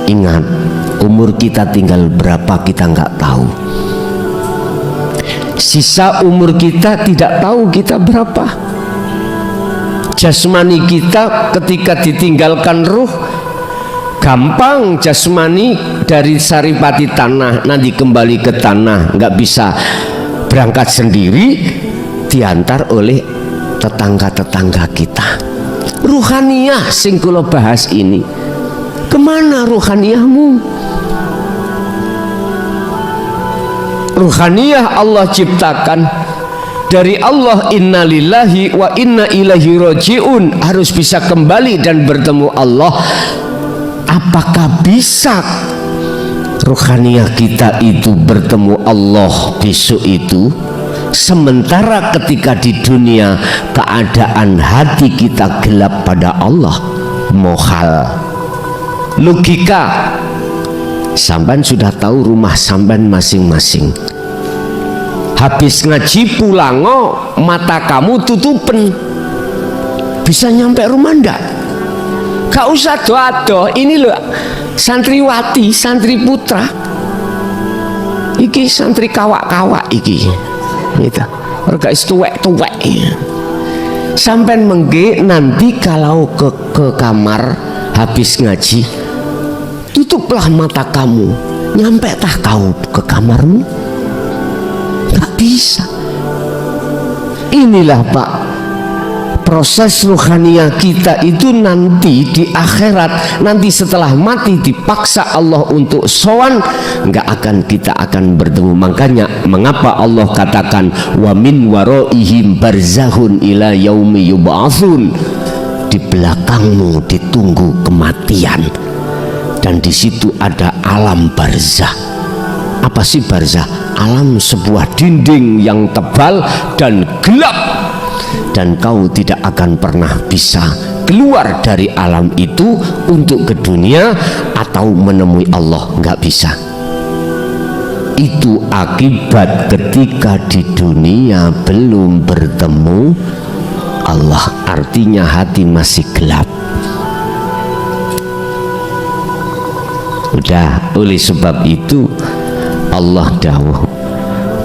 Ingat, umur kita tinggal berapa kita nggak tahu. Sisa umur kita tidak tahu kita berapa. Jasmani kita ketika ditinggalkan ruh, gampang jasmani dari saripati tanah nanti kembali ke tanah, nggak bisa berangkat sendiri, diantar oleh tetangga-tetangga kita. Ruhaniyah sing kula bahas ini, kemana ruhaniyahmu? Ruhaniyah Allah ciptakan dari Allah, innalillahi wa inna ilaihi rajiun, harus bisa kembali dan bertemu Allah. Apakah bisa ruhaniyah kita itu bertemu Allah besok itu, sementara ketika di dunia keadaan hati kita gelap pada Allah? Mohal. Logika, sampean sudah tahu rumah sampean masing-masing. Habis ngaji pulang, mata kamu tutupen, bisa nyampe rumah ndak? Gak usah doa-doa. Ini loh santriwati, santri putra, iki santri kawak-kawak iki, gitu. Orga tuwek-tuwek. Sampai mengge nanti kalau ke kamar habis ngaji, tutuplah mata kamu, nyampe tah kau ke kamarmu? Gak bisa. Inilah Pak, proses ruhaniyah kita itu nanti di akhirat, nanti setelah mati dipaksa Allah untuk sowan, nggak akan kita akan bertemu. Makanya mengapa Allah katakan wa min waraihim barzahun ila yaumi yub'atsun, di belakangmu ditunggu kematian, dan di situ ada alam barzah. Apa sih barzah? Alam sebuah dinding yang tebal dan gelap, dan kau tidak akan pernah bisa keluar dari alam itu untuk ke dunia atau menemui Allah, nggak bisa. Itu akibat ketika di dunia belum bertemu Allah, artinya hati masih gelap. Udah, oleh sebab itu Allah dawuh,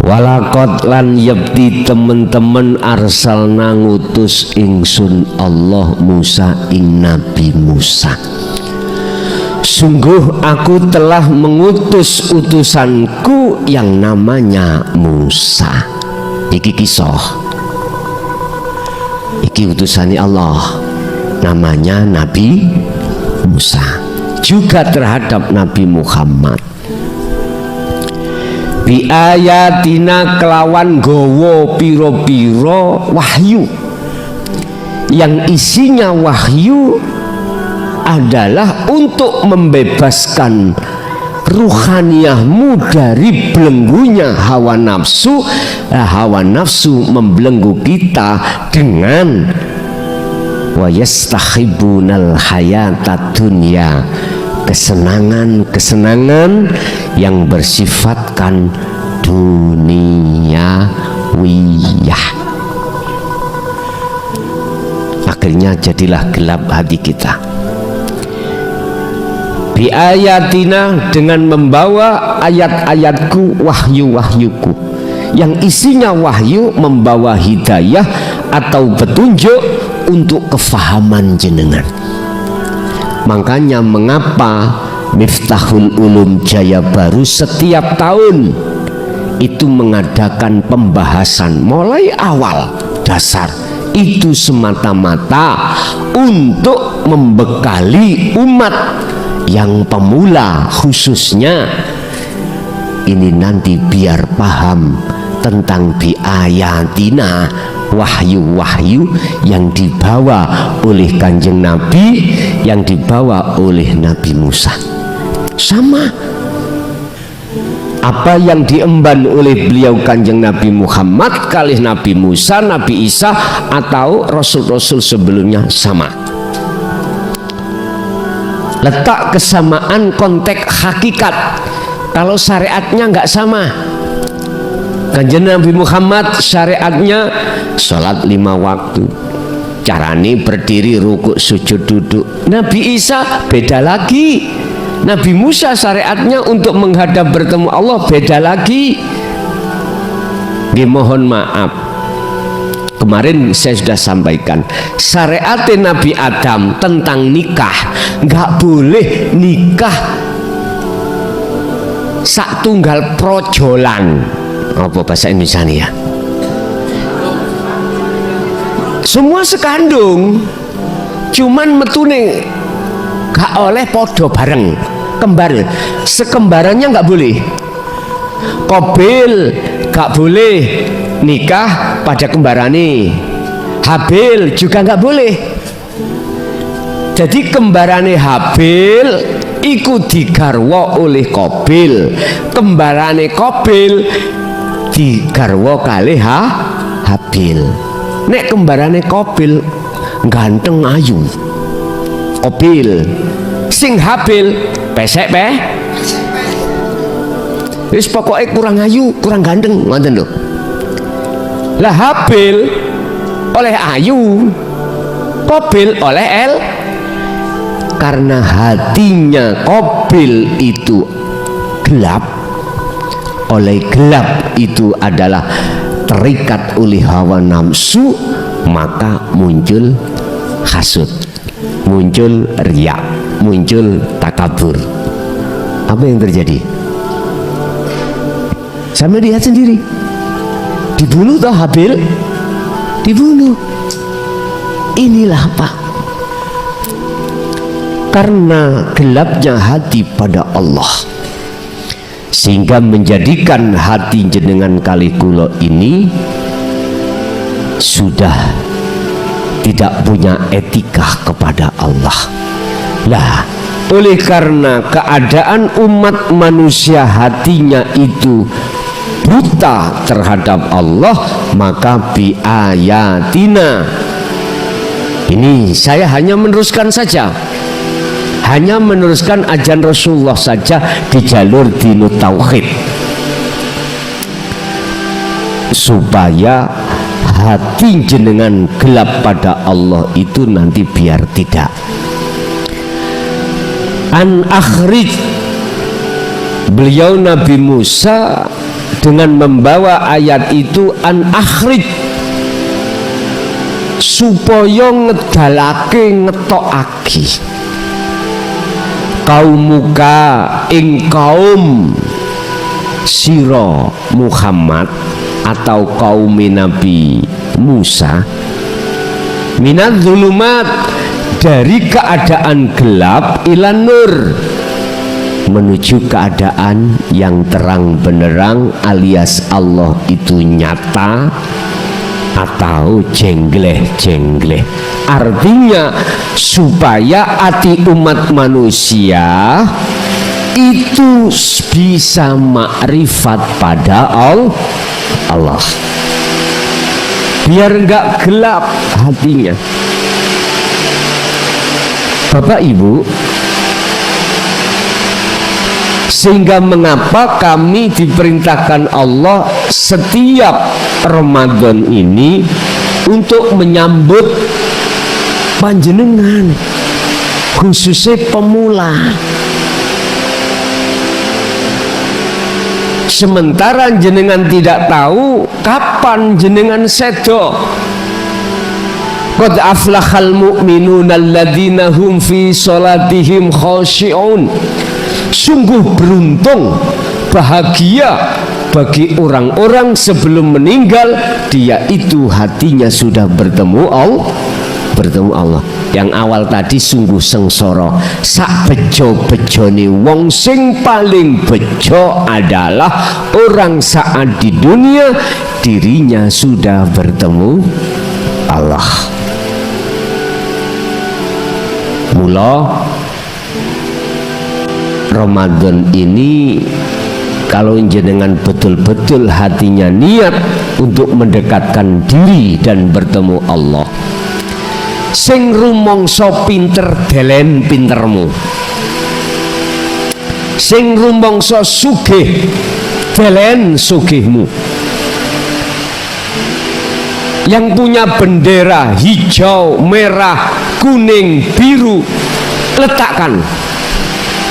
walaqad lan yabti temen-temen arsalna ngutus ingsun Allah Musa ing Nabi Musa. Sungguh aku telah mengutus utusanku yang namanya Musa. Iki kisah, iki utusannya Allah, namanya Nabi Musa. Juga terhadap Nabi Muhammad. Bi ayatina kelawan gowo piro-piro wahyu, yang isinya wahyu adalah untuk membebaskan ruhaniyahmu dari belenggunya hawa nafsu. Hawa nafsu membelenggu kita dengan wa yastakhibunal hayatad dunya, kesenangan-kesenangan yang bersifatkan duniawiyah. Akhirnya jadilah gelap hati kita. Bi ayatina, dengan membawa ayat-ayatku, wahyu-wahyuku, yang isinya wahyu membawa hidayah atau petunjuk untuk kefahaman jenengan. Makanya mengapa Miftahul Ulum Jaya Baru setiap tahun itu mengadakan pembahasan mulai awal dasar, itu semata-mata untuk membekali umat yang pemula khususnya ini nanti biar paham tentang biayatina, wahyu-wahyu yang dibawa oleh Kanjeng Nabi, yang dibawa oleh Nabi Musa. Sama apa yang diemban oleh beliau Kanjeng Nabi Muhammad kali Nabi Musa, Nabi Isa atau Rasul-Rasul sebelumnya, sama. Letak kesamaan konteks hakikat, kalau syariatnya nggak sama. Kanjeng Nabi Muhammad syariatnya sholat 5 waktu, carane berdiri, rukuk, sujud, duduk. Nabi Isa beda lagi, Nabi Musa syariatnya untuk menghadap bertemu Allah beda lagi. Mohon maaf, kemarin saya sudah sampaikan syariat Nabi Adam tentang nikah, nggak boleh nikah sak tunggal projolan. Apa bahasa Indonesia nih ya? Semua sekandung, cuman metune gak oleh podo bareng kembar, sekembarannya nggak boleh. Qabil gak boleh nikah pada kembarane, Habil juga nggak boleh. Jadi kembarane Habil iku digarwa oleh Qabil, kembarane Qabil digarwa kalih Habil. Nek kembarane Qabil ganteng ayu Qabil, sing Habil pesek wis pokoknya kurang ayu, kurang ganteng, ngoten lho. Lah Habil oleh ayu, Qabil oleh karena hatinya Qabil itu gelap, oleh gelap itu adalah terikat oleh hawa nafsu, maka muncul hasud, muncul riya, muncul takabur. Apa yang terjadi? Sama lihat sendiri, dibunuh toh Habil, dibunuh. Inilah Pak, karena gelapnya hati pada Allah, sehingga menjadikan hati jenengan kali kula ini sudah tidak punya etika kepada Allah. Lah, oleh karena keadaan umat manusia hatinya itu buta terhadap Allah, maka biayatina, ini saya hanya meneruskan saja, hanya meneruskan ajaran Rasulullah saja di jalur dinut tauhid, supaya hati jenengan gelap pada Allah itu nanti biar tidak. An akhrij, beliau Nabi Musa dengan membawa ayat itu, an akhrij, supaya ngedalake ngetokake kaumuka ing kaum sira Muhammad atau kaum Nabi Musa, minadz zulumat, dari keadaan gelap ilan nur, menuju keadaan yang terang benderang, alias Allah itu nyata atau jengleh-jengleh. Artinya supaya hati umat manusia itu bisa makrifat pada Allah, biar enggak gelap hatinya. Bapak Ibu, sehingga mengapa kami diperintahkan Allah setiap Ramadan ini untuk menyambut panjenengan, khususnya pemula. Sementara jenengan tidak tahu kapan jenengan sedo. Qad aflahal mu'minuna alladzina hum fi sholatihim khashi'un. Sungguh beruntung, bahagia bagi orang-orang sebelum meninggal dia itu hatinya sudah bertemu Allah. Yang awal tadi sungguh sengsara, sak bejo-bejone wong, sing paling bejo adalah orang saat di dunia dirinya sudah bertemu Allah. Mula Ramadan ini kalau jenengan betul-betul hatinya niat untuk mendekatkan diri dan bertemu Allah, sing rumangsa pinter delen pintermu, sing rumangsa sugih delen sugihmu, yang punya bendera hijau, merah, kuning, biru letakkan.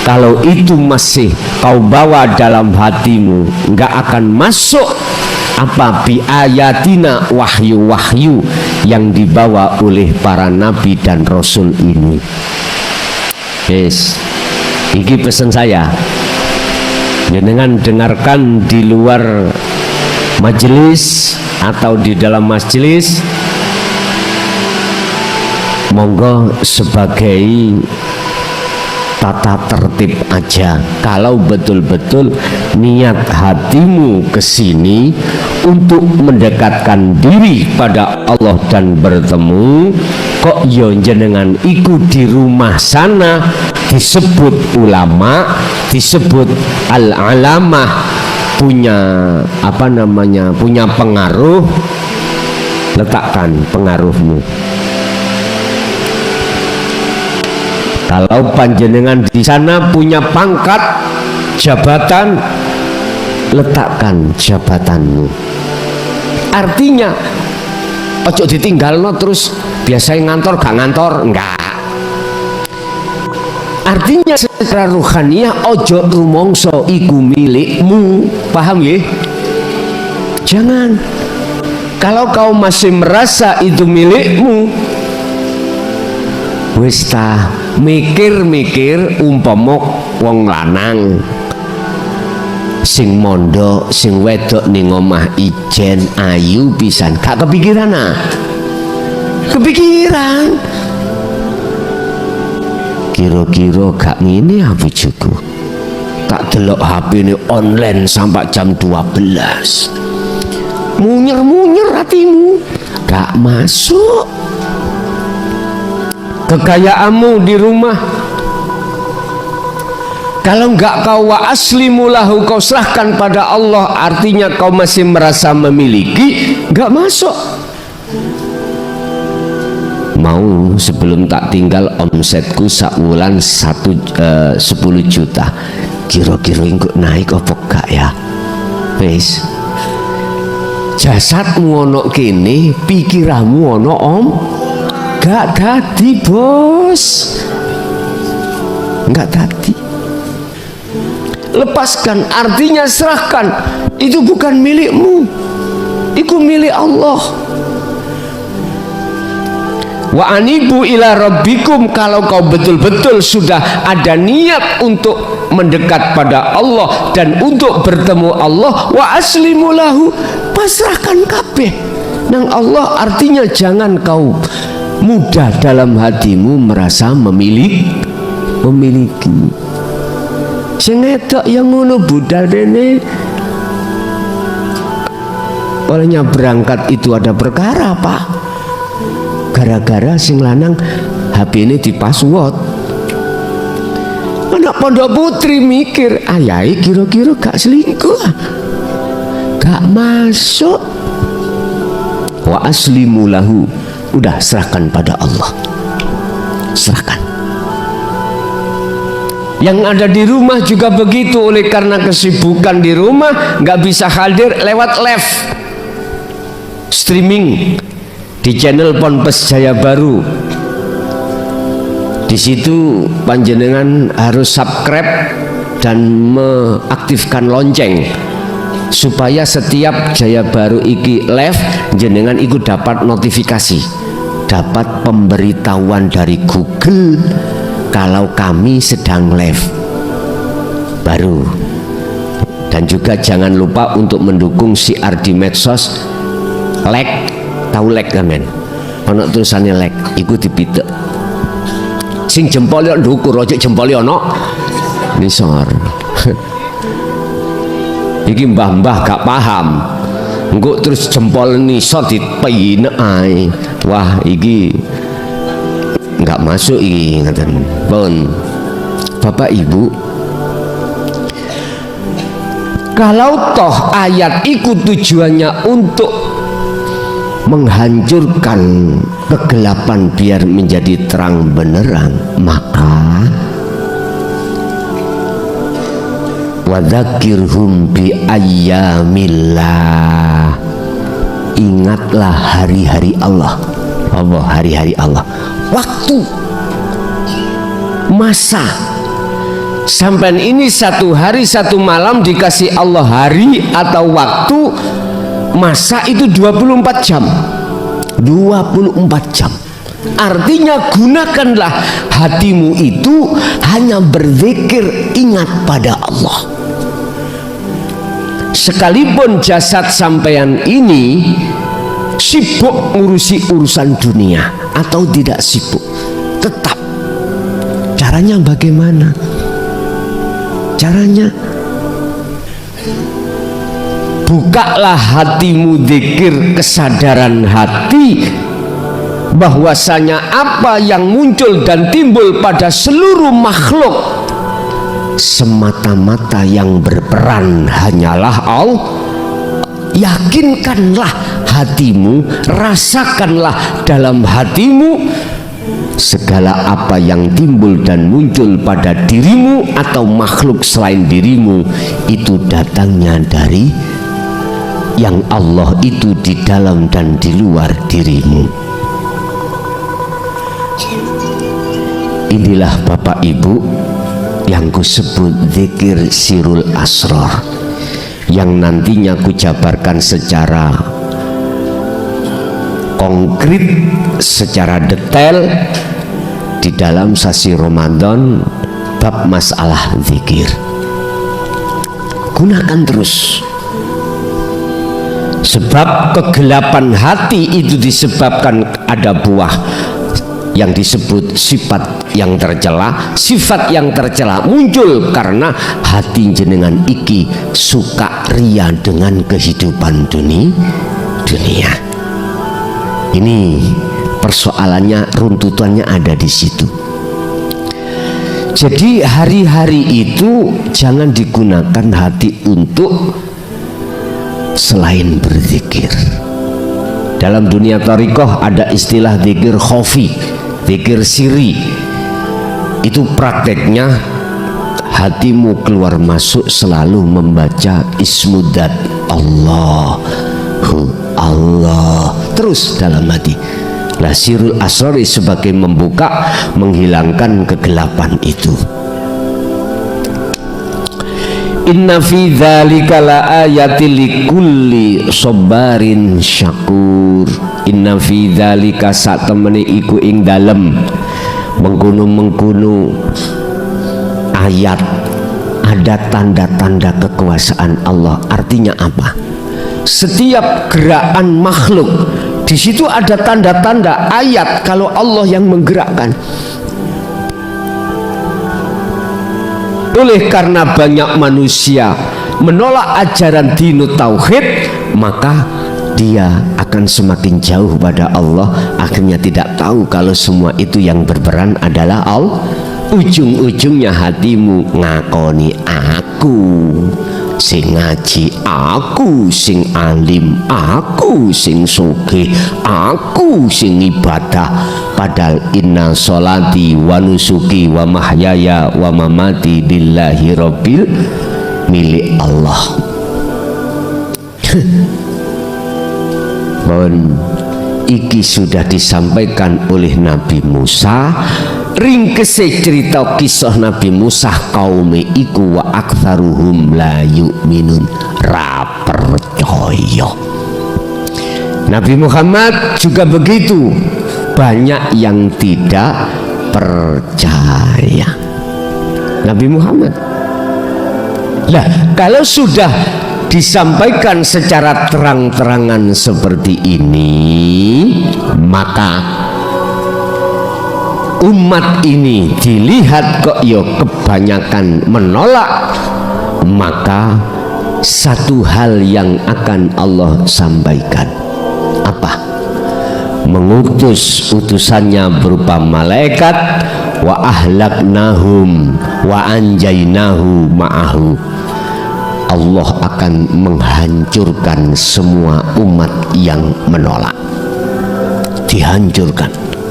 Kalau itu masih kau bawa dalam hatimu, nggak akan masuk apa bi ayatina, wahyu-wahyu yang dibawa oleh para nabi dan rasul ini. Yes, ini pesan saya. Jangan dengarkan di luar majelis atau di dalam majelis, monggo sebagai tata tertib aja. Kalau betul-betul niat hatimu ke sini untuk mendekatkan diri pada Allah dan bertemu, kok yo jenengan ikut di rumah sana disebut ulama, disebut al-alamah, punya apa namanya, punya pengaruh, letakkan pengaruhmu. Kalau panjenengan di sana punya pangkat, jabatan, letakkan jabatanmu. Artinya ojo ditinggalno terus biasanya ngantor gak ngantor, enggak. Artinya secara ruhaniyah ojo rumongso iku milikmu, paham ya? Jangan. Kalau kau masih merasa itu milikmu, wis ta mikir-mikir umpama wong lanang sing mondok sing wedok ning omah ijen ayu pisan, gak kepikiran kepikiran kira-kira gak ngene apa juga tak delok HP ini online sampai jam 12, munyer-munyer hatimu, gak masuk. Kekayaanmu di rumah, kalau enggak kau wa aslimu lahu, kau serahkan pada Allah, artinya kau masih merasa memiliki, enggak masuk. Mau sebelum tak tinggal omsetku sakulan 10 juta, kira-kira engko naik apa gak ya? Wis, jasadmu ono kene, pikiranmu ono gak tadi bos, gak tadi. Lepaskan, artinya serahkan. Itu bukan milikmu, itu milik Allah. Wa anibu ila rabbikum, kalau kau betul-betul sudah ada niat untuk mendekat pada Allah dan untuk bertemu Allah, wa aslimu lahu, pasrahkan kabeh nang Allah. Artinya jangan kau mudah dalam hatimu merasa memiliki. Sing wedok yang ngono budal dene, olehnya berangkat itu ada perkara pak, gara-gara sing lanang HP ini di password. Anak pondok putri mikir ayai kira-kira gak selingkuh, gak masuk. Wa aslimu lahu, udah serahkan pada Allah, serahkan. Yang ada di rumah juga begitu, oleh karena kesibukan di rumah nggak bisa hadir lewat live streaming di channel Ponpes Jaya Baru. Di situ panjenengan harus subscribe dan mengaktifkan lonceng supaya setiap Jaya Baru iki live jenengan ikut dapat notifikasi, dapat pemberitahuan dari Google kalau kami sedang live baru. Dan juga jangan lupa untuk mendukung siar di medsos, like, tahu like kan men, ono tulisannya like, ikuti pitek sing jempol yo ndukur, ojo jempol yo ono nisor. Iki mbah-mbah gak paham, engko terus jempol nisor dipine ae, wah iki nggak masuk iki ngaten. Pun Bapak Ibu, kalau toh ayat itu tujuannya untuk menghancurkan kegelapan biar menjadi terang benderang, maka wadzakirhum bi ayyamillah, ingatlah hari-hari Allah. Allah, hari-hari Allah, waktu, masa Sampai ini satu hari satu malam dikasih Allah hari atau waktu masa itu 24 jam. 24 jam. Artinya gunakanlah hatimu itu hanya berzikir, ingat pada Allah. Sekalipun jasad sampean ini sibuk ngurusi urusan dunia atau tidak sibuk, tetap caranya bagaimana? Caranya bukalah hatimu zikir, kesadaran hati bahwasanya apa yang muncul dan timbul pada seluruh makhluk semata-mata yang berperan hanyalah Allah. Yakinkanlah hatimu, rasakanlah dalam hatimu segala apa yang timbul dan muncul pada dirimu atau makhluk selain dirimu itu datangnya dari yang Allah itu di dalam dan di luar dirimu. Inilah Bapak Ibu yang kusebut zikir sirul asrar, yang nantinya kujabarkan secara konkret, secara detail di dalam sasi Ramadan bab masalah zikir. Gunakan terus, sebab kegelapan hati itu disebabkan ada buah yang disebut sifat yang tercela. Sifat yang tercela muncul karena hati jenengan iki suka ria dengan kehidupan dunia. Ini persoalannya, runtutannya ada di situ. Jadi hari-hari itu jangan digunakan hati untuk selain berzikir. Dalam dunia thariqah ada istilah zikir khofi, zikir siri. Itu prakteknya hatimu keluar masuk selalu membaca ismudzat Allah terus dalam hati. Nah, sirul asrar sebagai membuka, menghilangkan kegelapan itu. Inna fi dzalika la ayatil likulli sabarin syakur. Inna fi dzalika sak temene iku ing dalem mengkono-mengkono ayat, ada tanda-tanda kekuasaan Allah. Artinya apa? Setiap gerakan makhluk di situ ada tanda-tanda ayat kalau Allah yang menggerakkan. Oleh karena banyak manusia menolak ajaran dinut tauhid, maka dia akan semakin jauh pada Allah. Akhirnya tidak tahu kalau semua itu yang berperan adalah Allah. Ujung-ujungnya hatimu ngakoni aku sing ngaji, aku sing alim, aku sing sugih, aku sing ibadah. Padahal inna sholati wa nusuki wa mahyaya wa mamati lillahi rabbil, milik Allah. Mohon iki sudah disampaikan oleh Nabi Musa. Ringkese cerita kisah Nabi Musa kaume iku wa aktsaruhum la yu'minun, ra percaya. Nabi Muhammad juga begitu, banyak yang tidak percaya. Nabi Muhammad. Lah, kalau sudah disampaikan secara terang-terangan seperti ini, maka umat ini dilihat kok yo kebanyakan menolak, maka satu hal yang akan Allah sampaikan apa? Mengutus utusannya berupa malaikat, wa ahlaknahum wa anjainahu ma'ahu. Allah akan menghancurkan semua umat yang menolak, dihancurkan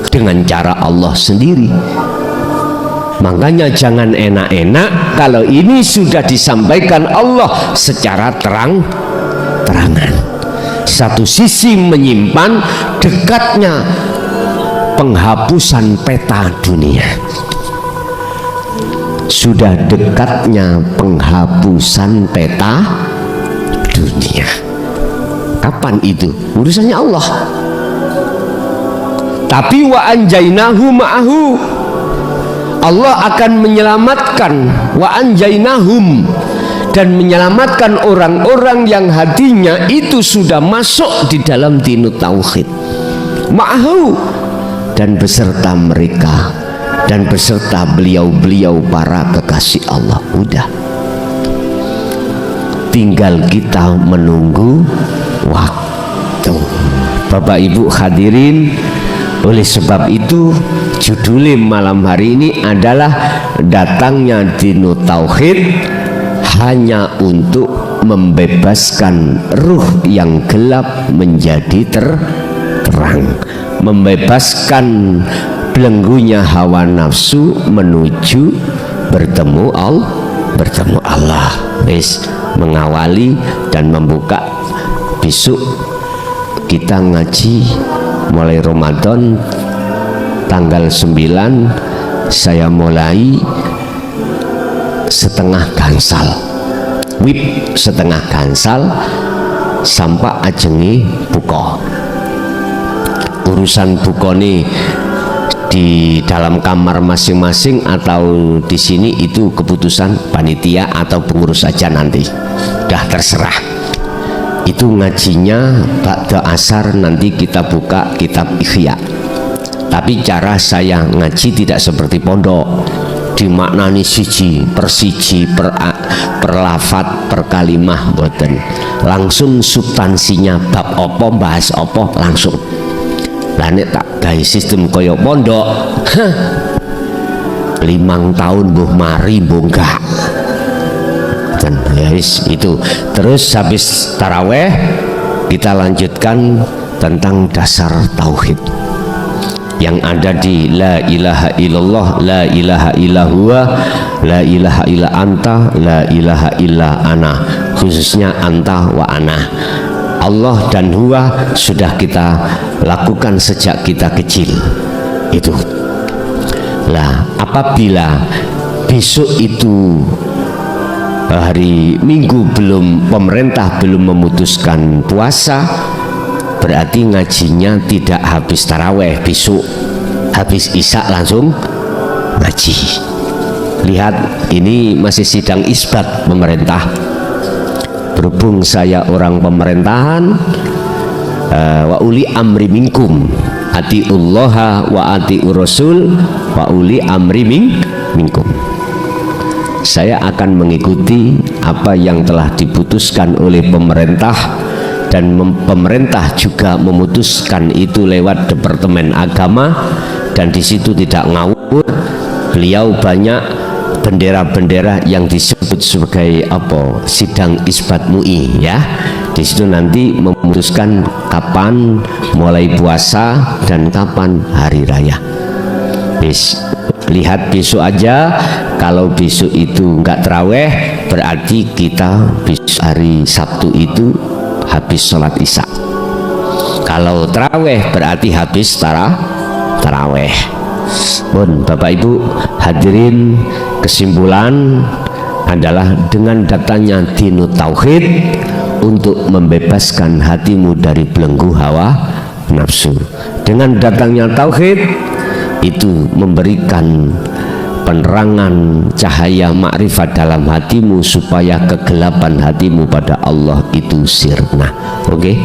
dengan cara Allah sendiri. Makanya jangan enak-enak kalau ini sudah disampaikan Allah secara terang-terangan. Satu sisi menyimpan dekatnya penghapusan peta dunia. sudah dekatnya penghapusan peta dunia. Kapan itu? Urusannya Allah. Tapi wa anjainahu ma'ahu, Allah akan menyelamatkan, wa anjainahum, dan menyelamatkan orang-orang yang hatinya itu sudah masuk di dalam dinut tauhid, ma'ahu, dan beserta mereka dan beserta beliau-beliau para kekasih Allah. Udah, tinggal kita menunggu waktu. Bapak Ibu hadirin, oleh sebab itu judulnya malam hari ini adalah datangnya dinut tauhid hanya untuk membebaskan ruh yang gelap menjadi terang, membebaskan belenggunya hawa nafsu menuju bertemu Allah. Wis mengawali dan membuka. Besok kita ngaji mulai Ramadan tanggal 9, saya mulai setengah gansal, wib setengah gansal sampai ajengi buka. Urusan buka nih di dalam kamar masing-masing atau di sini itu keputusan panitia atau pengurus saja, nanti dah terserah. Itu ngajinya ba'da asar, nanti kita buka kitab Ihya. Tapi cara saya ngaji tidak seperti pondok, dimaknani siji per lafat per kalimah, boten. Langsung substansinya bab opo bahas opo langsung. Lah nek tak gawe sistem koyo pondok, 5 tahun mbuh mari mbuh enggak. Dan ya itu. Terus habis taraweh kita lanjutkan tentang dasar tauhid yang ada di la ilaha illallah, la ilaha illa huwa, la ilaha illa anta, la ilaha illa ana, khususnya anta wa ana. Allah dan huwa sudah kita lakukan sejak kita kecil itu. Lah apabila besok itu hari Minggu pemerintah belum memutuskan puasa, berarti ngajinya tidak habis taraweh, besok habis isya langsung ngaji. Lihat, ini masih sidang isbat pemerintah. Berhubung saya orang pemerintahan, wa uli amri minkum, atiullaha wa atiur rasul wa uli amri minkum. Saya akan mengikuti apa yang telah diputuskan oleh pemerintah, dan pemerintah juga memutuskan itu lewat Departemen Agama, dan di situ tidak ngawur. Beliau banyak bendera-bendera yang disebut sebagai apa, sidang isbat MUI ya. Di situ nanti memutuskan kapan mulai puasa dan kapan hari raya. Lihat besok aja. Kalau besok itu enggak teraweh, berarti kita besok hari Sabtu itu habis sholat isya. Kalau teraweh berarti habis taraweh. Bon, Bapak Ibu hadirin, kesimpulan adalah dengan datangnya dinut tauhid untuk membebaskan hatimu dari belenggu hawa nafsu. Dengan datangnya tauhid itu memberikan penerangan cahaya makrifat dalam hatimu supaya kegelapan hatimu pada Allah itu sirna. Oke?